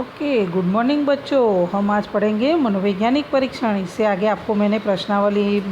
Okay, good morning बच्चों। हम आज पढ़ेंगे मनोवैज्ञानिक परीक्षण। इससे आगे आपको मैंने प्रश्नावली,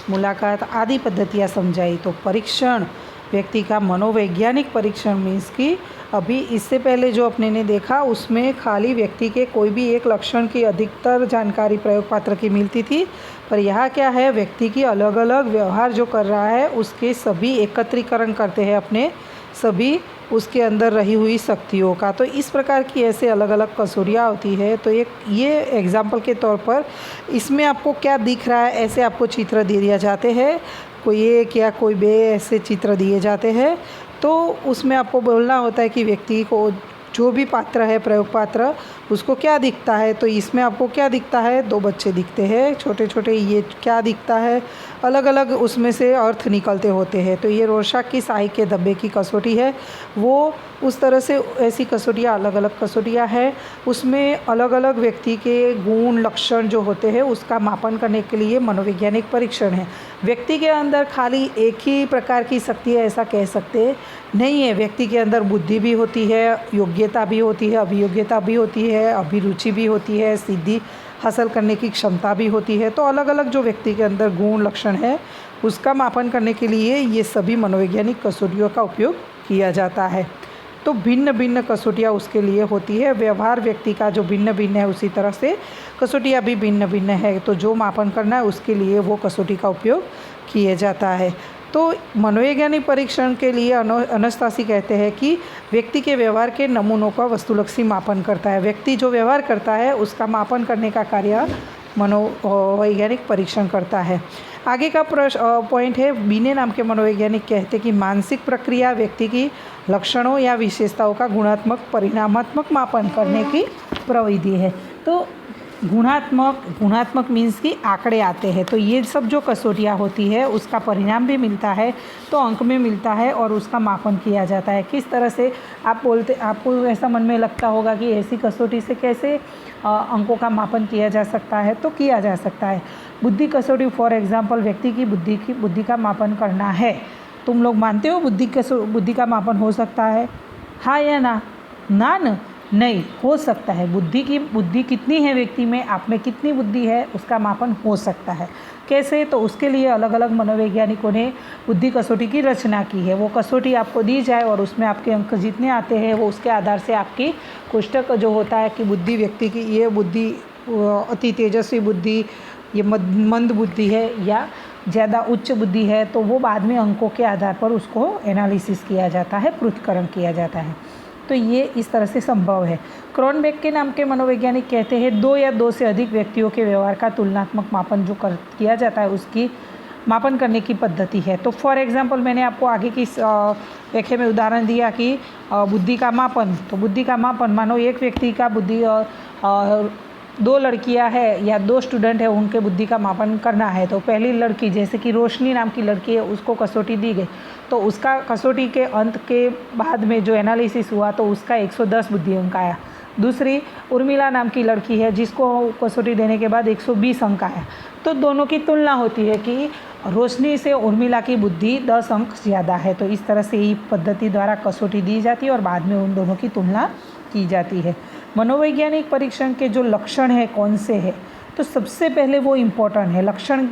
मुलाकात आदि पद्धतियाँ समझाई। तो परीक्षण व्यक्ति का मनोवैज्ञानिक परीक्षण मीन्स कि अभी इससे पहले जो अपने ने देखा उसमें खाली व्यक्ति के कोई भी एक लक्षण की अधिकतर जानकारी प्रयोग पात्र की मिलती थी, पर यहाँ क्या है, व्यक्ति की अलग अलग व्यवहार जो कर रहा है उसके सभी एकत्रीकरण करते हैं अपने सभी उसके अंदर रही हुई शक्तियों का। तो इस प्रकार की ऐसे अलग अलग कसौटियाँ होती है। तो एक ये एग्जाम्पल के तौर पर इसमें आपको क्या दिख रहा है, ऐसे आपको चित्र दिए जाते हैं, कोई एक या कोई बे ऐसे चित्र दिए जाते हैं। तो उसमें आपको बोलना होता है कि व्यक्ति को जो भी पात्र है, प्रयोग पात्र, उसको क्या दिखता है। तो इसमें आपको क्या दिखता है, दो बच्चे दिखते हैं छोटे छोटे। ये क्या दिखता है, अलग अलग उसमें से अर्थ निकलते होते हैं। तो ये रोरशाक की स्याही के धब्बे की कसौटी है। वो उस तरह से ऐसी कसौटियाँ, अलग अलग कसौटियाँ हैं। उसमें अलग अलग व्यक्ति के गुण लक्षण जो होते हैं उसका मापन करने के लिए मनोवैज्ञानिक परीक्षण है। व्यक्ति के अंदर खाली एक ही प्रकार की शक्ति है ऐसा कह सकते नहीं है। व्यक्ति के अंदर बुद्धि भी होती है, योग्यता भी होती है, अभियोग्यता भी होती है, अभिरुचि भी होती है, सिद्धि हासिल करने की क्षमता भी होती है। तो अलग अलग जो व्यक्ति के अंदर गुण लक्षण है उसका मापन करने के लिए ये सभी मनोवैज्ञानिक कसौटियों का उपयोग किया जाता है। तो भिन्न भिन्न कसौटियाँ उसके लिए होती है। व्यवहार व्यक्ति का जो भिन्न भिन्न है उसी तरह से कसौटियाँ भी भिन्न भिन्न है। तो जो मापन करना है उसके लिए वो कसौटी का उपयोग किया जाता है। तो मनोवैज्ञानिक परीक्षण के लिए अनास्तासी कहते हैं कि व्यक्ति के व्यवहार के नमूनों का वस्तुलक्षी मापन करता है। व्यक्ति जो व्यवहार करता है उसका मापन करने का कार्य मनोवैज्ञानिक परीक्षण करता है। आगे का पॉइंट है, बीने नाम के मनोवैज्ञानिक कहते हैं कि मानसिक प्रक्रिया व्यक्ति की लक्षणों या विशेषताओं का गुणात्मक परिणामात्मक मापन करने की प्रविधि है। तो गुणात्मक मीन्स कि आंकड़े आते हैं। तो ये सब जो कसौटियाँ होती है उसका परिणाम भी मिलता है, तो अंक में मिलता है और उसका मापन किया जाता है। किस तरह से आप बोलते, आपको ऐसा मन में लगता होगा कि ऐसी कसौटी से कैसे अंकों का मापन किया जा सकता है। तो किया जा सकता है। बुद्धि कसौटी, फॉर एग्जांपल व्यक्ति की बुद्धि का मापन करना है। तुम लोग मानते हो बुद्धि का मापन हो सकता है, हाँ या ना? ना नहीं हो सकता है। बुद्धि कितनी है व्यक्ति में, आप में कितनी बुद्धि है, उसका मापन हो सकता है। कैसे? तो उसके लिए अलग अलग मनोवैज्ञानिकों ने बुद्धि कसौटी की रचना की है। वो कसौटी आपको दी जाए और उसमें आपके अंक जितने आते हैं वो उसके आधार से आपकी कोष्टक जो होता है कि बुद्धि व्यक्ति की, ये बुद्धि अति तेजस्वी बुद्धि, ये मंद बुद्धि है या ज़्यादा उच्च बुद्धि है, तो वो बाद में अंकों के आधार पर उसको एनालिसिस किया जाता है, पृथक्करण किया जाता है। तो ये इस तरह से संभव है। क्रॉनबेक के नाम के मनोवैज्ञानिक कहते हैं दो या दो से अधिक व्यक्तियों के व्यवहार का तुलनात्मक मापन जो किया जाता है उसकी मापन करने की पद्धति है। तो फॉर एग्जांपल मैंने आपको आगे की व्याख्या में उदाहरण दिया कि बुद्धि का मापन। तो बुद्धि का मापन, मानो एक व्यक्ति का बुद्धि दो लड़कियां हैं या दो स्टूडेंट हैं, उनके बुद्धि का मापन करना है। तो पहली लड़की जैसे कि रोशनी नाम की लड़की है, उसको कसौटी दी गई, तो उसका कसौटी के अंत के बाद में जो एनालिसिस हुआ तो उसका 110 बुद्धि अंक आया। दूसरी उर्मिला नाम की लड़की है जिसको कसौटी देने के बाद 120 अंक आया। तो दोनों की तुलना होती है कि रोशनी से उर्मिला की बुद्धि 10 अंक ज़्यादा है। तो इस तरह से ही पद्धति द्वारा कसौटी दी जाती है और बाद में उन दोनों की तुलना की जाती है। मनोवैज्ञानिक परीक्षण के जो लक्षण है कौन से हैं, तो सबसे पहले वो इम्पोर्टेंट है। लक्षण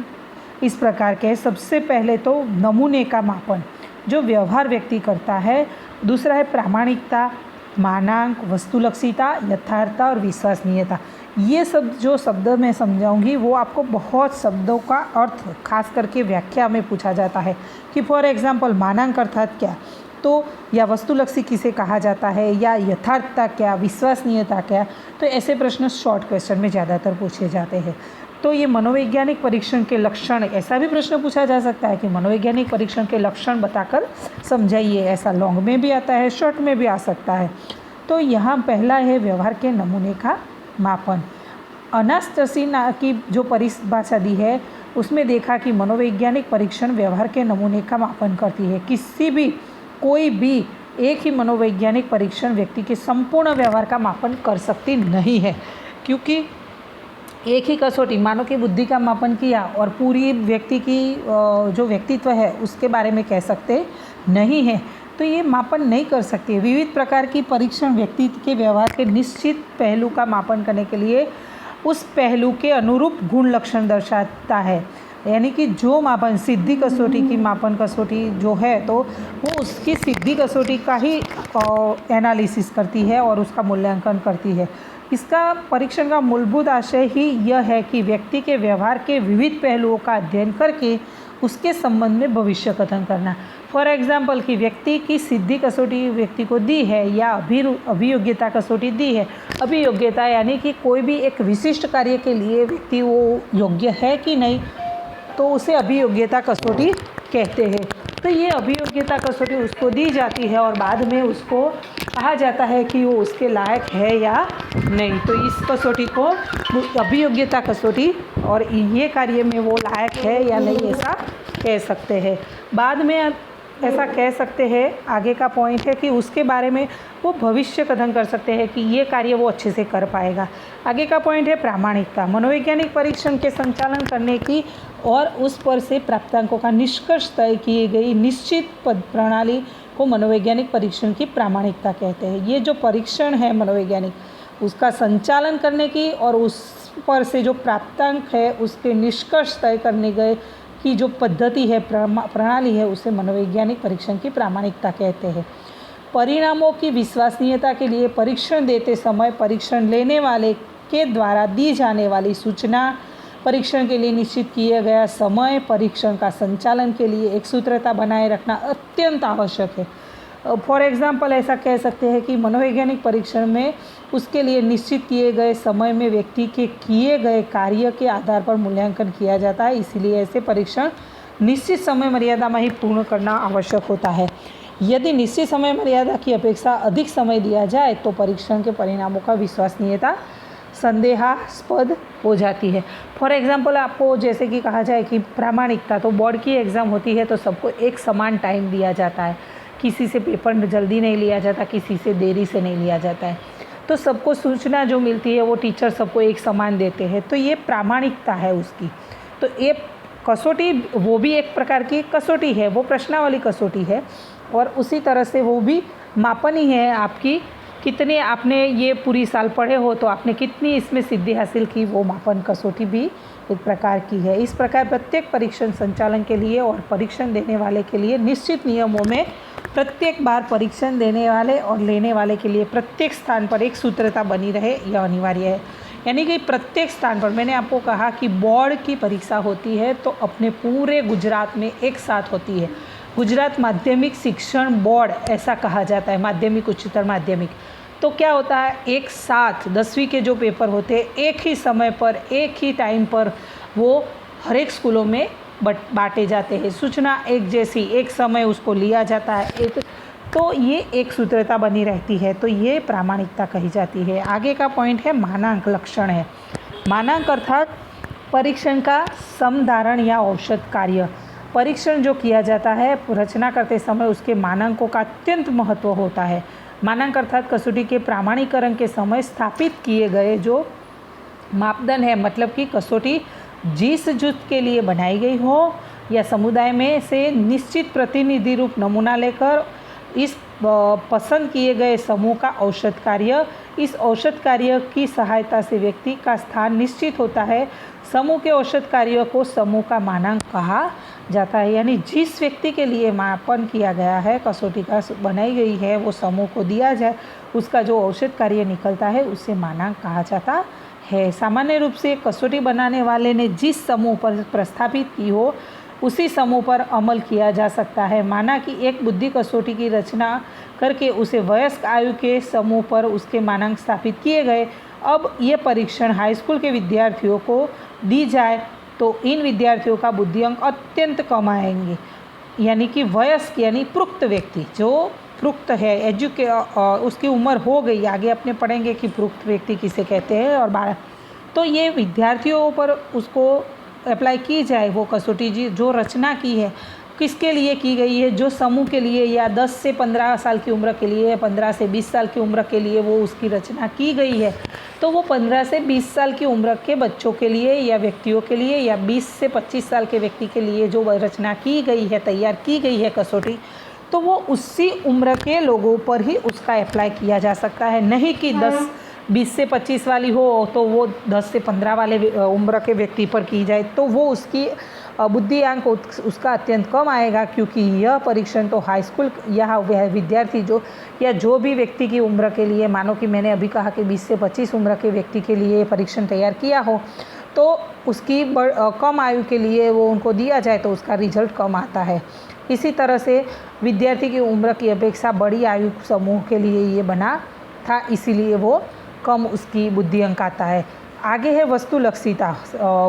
इस प्रकार के हैं। सबसे पहले तो नमूने का मापन जो व्यवहार व्यक्ति करता है। दूसरा है प्रामाणिकता, मानांक, वस्तुलक्षिता, यथार्थता और विश्वसनीयता। ये सब जो शब्द मैं समझाऊंगी वो आपको बहुत शब्दों का अर्थ खास करके व्याख्या में पूछा जाता है कि फॉर एग्जांपल मानांक अर्थात क्या, तो या वस्तुलक्षी किसे कहा जाता है, या यथार्थता क्या, विश्वसनीयता क्या। तो ऐसे प्रश्न शॉर्ट क्वेश्चन में ज़्यादातर पूछे जाते हैं। तो ये मनोवैज्ञानिक परीक्षण के लक्षण, ऐसा भी प्रश्न पूछा जा सकता है कि मनोवैज्ञानिक परीक्षण के लक्षण बताकर समझाइए। ऐसा लॉन्ग में भी आता है, शॉर्ट में भी आ सकता है। तो यहाँ पहला है व्यवहार के नमूने का मापन। अनास्तासी की जो परिभाषा दी है उसमें देखा कि मनोवैज्ञानिक परीक्षण व्यवहार के नमूने का मापन करती है। कोई भी एक ही मनोवैज्ञानिक परीक्षण व्यक्ति के संपूर्ण व्यवहार का मापन कर सकती नहीं है, क्योंकि एक ही कसौटी, मानो कि बुद्धि का मापन किया और पूरी व्यक्ति की जो व्यक्तित्व है उसके बारे में कह सकते नहीं है। तो ये मापन नहीं कर सकती है। विविध प्रकार की परीक्षण व्यक्ति के व्यवहार के निश्चित पहलू का मापन करने के लिए उस पहलू के अनुरूप गुण लक्षण दर्शाता है। यानी कि जो मापन सिद्धि कसौटी की मापन कसौटी जो है तो वो उसकी सिद्धि कसौटी का ही एनालिसिस करती है और उसका मूल्यांकन करती है। इसका परीक्षण का मूलभूत आशय ही यह है कि व्यक्ति के व्यवहार के विविध पहलुओं का अध्ययन करके उसके संबंध में भविष्य कथन करना। फॉर एग्जाम्पल कि व्यक्ति की सिद्धि कसौटी व्यक्ति को दी है या अभियोग्यता कसौटी दी है। अभियोग्यता यानी कि कोई भी एक विशिष्ट कार्य के लिए व्यक्ति वो योग्य है कि नहीं, तो उसे अभियोग्यता कसौटी कहते हैं। तो ये अभियोग्यता कसौटी उसको दी जाती है और बाद में उसको कहा जाता है कि वो उसके लायक है या नहीं। तो इस कसौटी को अभियोग्यता कसौटी और ये कार्य में वो लायक है या नहीं ऐसा कह सकते हैं। बाद में ऐसा कह सकते हैं, आगे का पॉइंट है कि उसके बारे में वो भविष्य कथन कर सकते हैं कि ये कार्य वो अच्छे से कर पाएगा। आगे का पॉइंट है प्रामाणिकता। मनोवैज्ञानिक परीक्षण के संचालन करने की और उस पर से प्राप्तांकों का निष्कर्ष तय किए गई निश्चित प्रणाली को मनोवैज्ञानिक परीक्षण की प्रामाणिकता कहते हैं। ये जो परीक्षण है मनोवैज्ञानिक उसका संचालन करने की और उस पर से जो प्राप्तांक है उसके निष्कर्ष तय करने गए की जो पद्धति है प्रणाली है उसे मनोवैज्ञानिक परीक्षण की प्रामाणिकता कहते हैं। परिणामों की विश्वसनीयता के लिए परीक्षण देते समय परीक्षण लेने वाले के द्वारा दी जाने वाली सूचना, परीक्षण के लिए निश्चित किया गया समय, परीक्षण का संचालन के लिए एक सूत्रता बनाए रखना अत्यंत आवश्यक है। फॉर एग्जाम्पल ऐसा कह सकते हैं कि मनोवैज्ञानिक परीक्षण में उसके लिए निश्चित किए गए समय में व्यक्ति के किए गए कार्य के आधार पर मूल्यांकन किया जाता है। इसीलिए ऐसे परीक्षण निश्चित समय मर्यादा में ही पूर्ण करना आवश्यक होता है। यदि निश्चित समय मर्यादा की अपेक्षा अधिक समय दिया जाए तो परीक्षण के परिणामों का विश्वसनीयता संदेहास्पद हो जाती है। फॉर एग्जाम्पल आपको जैसे कि कहा जाए कि प्रामाणिकता, तो बोर्ड की एग्ज़ाम होती है तो सबको एक समान टाइम दिया जाता है। किसी से पेपर जल्दी नहीं लिया जाता, किसी से देरी से नहीं लिया जाता है। तो सबको सूचना जो मिलती है वो टीचर सबको एक समान देते हैं। तो ये प्रामाणिकता है उसकी। तो ये कसौटी वो भी एक प्रकार की कसौटी है, वो प्रश्नावली कसौटी है और उसी तरह से वो भी मापन ही है आपकी कितने आपने ये पूरी साल पढ़े हो तो आपने कितनी इसमें सिद्धि हासिल की, वो मापन कसौटी भी एक प्रकार की है। इस प्रकार प्रत्येक परीक्षण संचालन के लिए और परीक्षण देने वाले के लिए निश्चित नियमों में प्रत्येक बार परीक्षण देने वाले और लेने वाले के लिए प्रत्येक स्थान पर एक सूत्रता बनी रहे यह अनिवार्य है। यानी कि प्रत्येक स्थान पर मैंने आपको कहा कि बोर्ड की परीक्षा होती है तो अपने पूरे गुजरात में एक साथ होती है। गुजरात माध्यमिक शिक्षण बोर्ड ऐसा कहा जाता है, माध्यमिक उच्चतर माध्यमिक। तो क्या होता है, एक साथ 10वीं के जो पेपर होते हैं एक ही समय पर एक ही टाइम पर वो हर एक स्कूलों में बांटे जाते हैं। सूचना एक जैसी एक समय उसको लिया जाता है एक, तो ये एक सूत्रता बनी रहती है। तो ये प्रामाणिकता कही जाती है। आगे का पॉइंट है मानांक लक्षण है। मानांक अर्थात परीक्षण का समधारण या औसत कार्य। परीक्षण जो किया जाता है रचना करते समय उसके मानांकों का अत्यंत महत्व होता है। मानांक अर्थात कसौटी के प्रमाणीकरण के समय स्थापित किए गए जो मापदंड है, मतलब कि कसौटी जिस जुट के लिए बनाई गई हो या समुदाय में से निश्चित प्रतिनिधि रूप नमूना लेकर इस पसंद किए गए समूह का औसत कार्य, इस औसत कार्य की सहायता से व्यक्ति का स्थान निश्चित होता है। समूह के औसत कार्य को समूह का मानांक कहा जाता है। यानी जिस व्यक्ति के लिए मापन किया गया है, कसौटी का बनाई गई है, वो समूह को दिया जाए, उसका जो औसत कार्य निकलता है उसे मानांक कहा जाता है। सामान्य रूप से कसौटी बनाने वाले ने जिस समूह पर प्रस्थापित की हो उसी समूह पर अमल किया जा सकता है। माना कि एक बुद्धि कसौटी की रचना करके उसे वयस्क आयु के समूह पर उसके मानांक स्थापित किए गए। अब ये परीक्षण हाई स्कूल के विद्यार्थियों को दी जाए तो इन विद्यार्थियों का बुद्धि अंक अत्यंत कम आएंगे। यानी कि वयस्क यानी पुख्त व्यक्ति, जो पुख्त है उसकी उम्र हो गई, आगे अपने पढ़ेंगे कि पुख्त व्यक्ति किसे कहते हैं और 12, तो ये विद्यार्थियों पर उसको अप्लाई की जाए वो कसौटी जी जो रचना की है किसके लिए की गई है, जो समूह के लिए या 10 से 15 साल की उम्र के लिए, 15 से 20 साल की उम्र के लिए वो उसकी रचना की गई है, तो वो 15 से 20 साल की उम्र के बच्चों के लिए या व्यक्तियों के लिए या 20 से 25 साल के व्यक्ति के लिए जो रचना की गई है, तैयार की गई है कसौटी, तो वो उसी उम्र के लोगों पर ही उसका अप्लाई किया जा सकता है, नहीं कि 20 से 25 वाली हो तो वो 10 से 15 वाले उम्र के व्यक्ति पर की जाए, तो वो उसकी बुद्धिआंक उसका अत्यंत कम आएगा, क्योंकि यह परीक्षण तो हाई स्कूल या वह विद्यार्थी जो या जो भी व्यक्ति की उम्र के लिए, मानो कि मैंने अभी कहा कि 20 से 25 उम्र के व्यक्ति के लिए परीक्षण तैयार किया हो, तो उसकी कम आयु के लिए वो उनको दिया जाए तो उसका रिजल्ट कम आता है। इसी तरह से विद्यार्थी की उम्र की अपेक्षा बड़ी आयु समूह के लिए ये बना था, इसीलिए वो कम उसकी बुद्धि अंक आता है। आगे है वस्तुलक्षिता।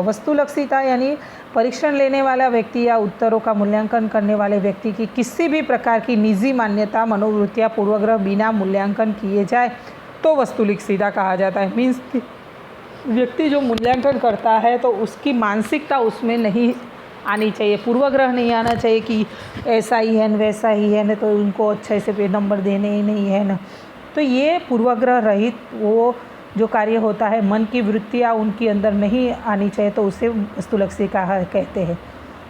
वस्तुलक्षिता यानी परीक्षण लेने वाला व्यक्ति या उत्तरों का मूल्यांकन करने वाले व्यक्ति की किसी भी प्रकार की निजी मान्यता, मनोवृत्तियाँ, पूर्वाग्रह बिना मूल्यांकन किए जाए तो वस्तुलक्षिता कहा जाता है। मीन्स व्यक्ति जो मूल्यांकन करता है तो उसकी मानसिकता उसमें नहीं आनी चाहिए, पूर्वाग्रह नहीं आना चाहिए कि ऐसा ही है न वैसा ही है न, तो उनको अच्छे से नंबर देने ही नहीं है न। तो ये पूर्वाग्रह रहित वो जो कार्य होता है, मन की वृत्तियाँ उनके अंदर नहीं आनी चाहिए, तो उसे वस्तुलक्षी कहते हैं।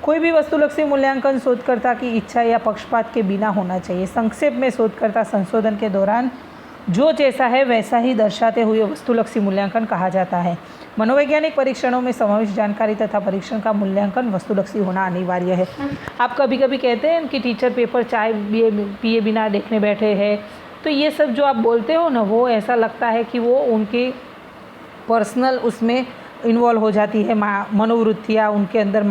कोई भी वस्तुलक्षी मूल्यांकन शोधकर्ता की इच्छा या पक्षपात के बिना होना चाहिए। संक्षेप में शोधकर्ता संशोधन के दौरान जो जैसा है वैसा ही दर्शाते हुए वस्तुलक्षी मूल्यांकन कहा जाता है। मनोवैज्ञानिक परीक्षणों में समाविष्ट जानकारी तथा परीक्षण का मूल्यांकन वस्तुलक्षी होना अनिवार्य है। आप कभी कभी कहते हैं कि टीचर पेपर चाय पिए बिना देखने बैठे हैं, तो ये सब जो आप बोलते हो ना, वो ऐसा लगता है कि वो उनकी पर्सनल उसमें इन्वॉल्व हो जाती है, मनोवृत्तियाँ उनके अंदर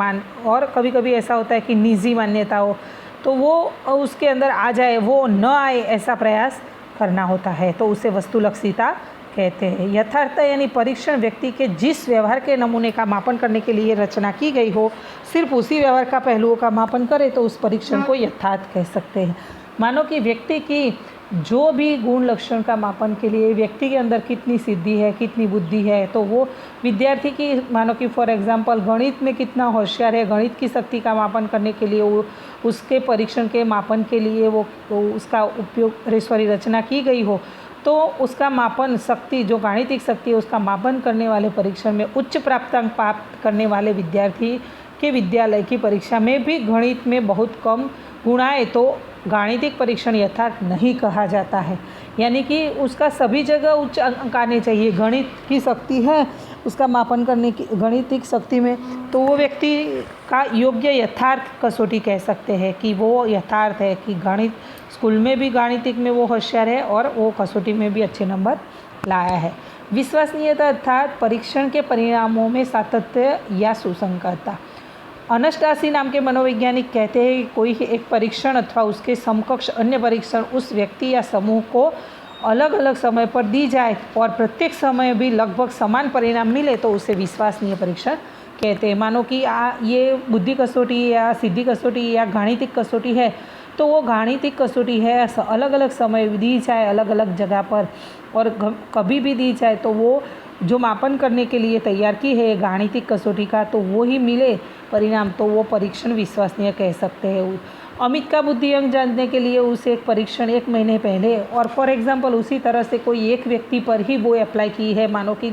और कभी कभी ऐसा होता है कि निजी मान्यता हो तो वो उसके अंदर आ जाए, वो न आए, ऐसा प्रयास करना होता है, तो उसे वस्तुलक्षिता कहते हैं। यथार्थ यानी परीक्षण व्यक्ति के जिस व्यवहार के नमूने का मापन करने के लिए रचना की गई हो, सिर्फ उसी व्यवहार का पहलुओं का मापन करे तो उस परीक्षण को यथार्थ कह सकते हैं। मानो कि व्यक्ति की जो भी गुण लक्षण का मापन के लिए व्यक्ति के अंदर कितनी सिद्धि है, कितनी बुद्धि है, तो वो विद्यार्थी की, मानो कि फॉर एग्जांपल गणित में कितना होशियार है, गणित की शक्ति का मापन करने के लिए वो उसके परीक्षण के मापन के लिए वो उसका उपयोग रचना की गई हो, तो उसका मापन शक्ति, जो गाणितिक शक्ति है, उसका मापन करने वाले परीक्षण में उच्च प्राप्तांक प्राप्त करने वाले विद्यार्थी के विद्यालय की परीक्षा में भी गणित में बहुत कम गुण आए तो गाणितिक परीक्षण यथार्थ नहीं कहा जाता है। यानी कि उसका सभी जगह उच्च अंक आने चाहिए। गणित की शक्ति है उसका मापन करने की, गणितिक शक्ति में, तो वो व्यक्ति का योग्य यथार्थ कसौटी कह सकते हैं कि वो यथार्थ है कि गणित स्कूल में भी गाणितिक में वो होशियार है और वो कसौटी में भी अच्छे नंबर लाया है। विश्वसनीयता अर्थात परीक्षण के परिणामों में सातत्य या सुसंगतता। अनस्टासी नाम के मनोवैज्ञानिक कहते हैं कि कोई एक परीक्षण अथवा उसके समकक्ष अन्य परीक्षण उस व्यक्ति या समूह को अलग अलग समय पर दी जाए और प्रत्येक समय भी लगभग समान परिणाम मिले तो उसे विश्वसनीय परीक्षण कहते हैं। मानो कि ये बुद्धि कसौटी या सिद्धि कसौटी या गाणितिक कसौटी है, तो वो गाणितिक कसौटी है, अलग अलग समय दी जाए, अलग अलग जगह पर और कभी भी दी जाए, तो वो जो मापन करने के लिए तैयार की है गाणितिक कसौटी का, तो वो ही मिले परिणाम, तो वो परीक्षण विश्वसनीय कह सकते हैं। अमित का बुद्धि अंक जानने के लिए उसे एक परीक्षण 1 महीने पहले और फॉर एग्जांपल उसी तरह से कोई एक व्यक्ति पर ही वो अप्लाई की है, मानो कि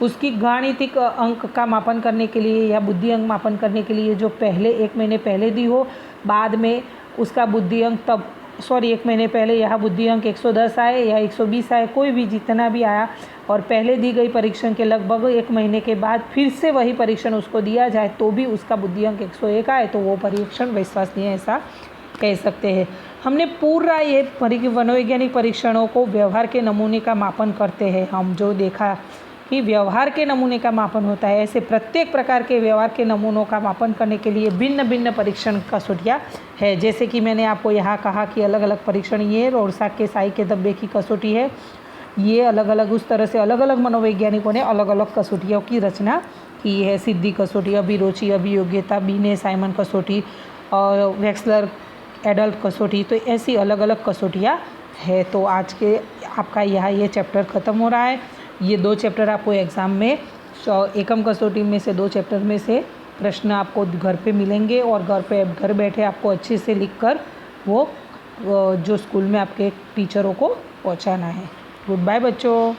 उसकी गाणितिक अंक का मापन करने के लिए या बुद्धि अंक मापन करने के लिए जो पहले 1 महीने पहले दी हो, बाद में उसका बुद्धि अंक 1 महीने पहले यह बुद्धि अंक 110 आए या 120 आए, कोई भी जितना भी आया, और पहले दी गई परीक्षण के लगभग 1 महीने के बाद फिर से वही परीक्षण उसको दिया जाए तो भी उसका बुद्धि अंक 101 आए, तो वो परीक्षण विश्वसनीय ऐसा कह सकते हैं। हमने पूरा ये मनोवैज्ञानिक परीक्षणों को व्यवहार के नमूने का मापन करते हैं। हम जो देखा कि व्यवहार के नमूने का मापन होता है, ऐसे प्रत्येक प्रकार के व्यवहार के नमूनों का मापन करने के लिए भिन्न भिन्न परीक्षण कसौटियाँ है। जैसे कि मैंने आपको यहाँ कहा कि अलग अलग परीक्षण, ये रोरसाक के साई के धब्बे की कसौटी है, ये अलग अलग उस तरह से अलग अलग मनोवैज्ञानिकों ने अलग अलग कसौटियों की रचना की है। सिद्धि कसौटी, अभिरुचि, अभियोग्यता, बीने साइमन कसौटी और वेक्सलर एडल्ट कसौटी, तो ऐसी अलग अलग कसौटियाँ है। तो आज के आपका यहाँ ये चैप्टर ख़त्म हो रहा है। ये 2 चैप्टर आपको एग्ज़ाम में एकम कसौटी में से 2 चैप्टर में से प्रश्न आपको घर पे मिलेंगे और घर बैठे आपको अच्छे से लिखकर वो जो स्कूल में आपके टीचरों को पहुंचाना है। गुड बाय बच्चों।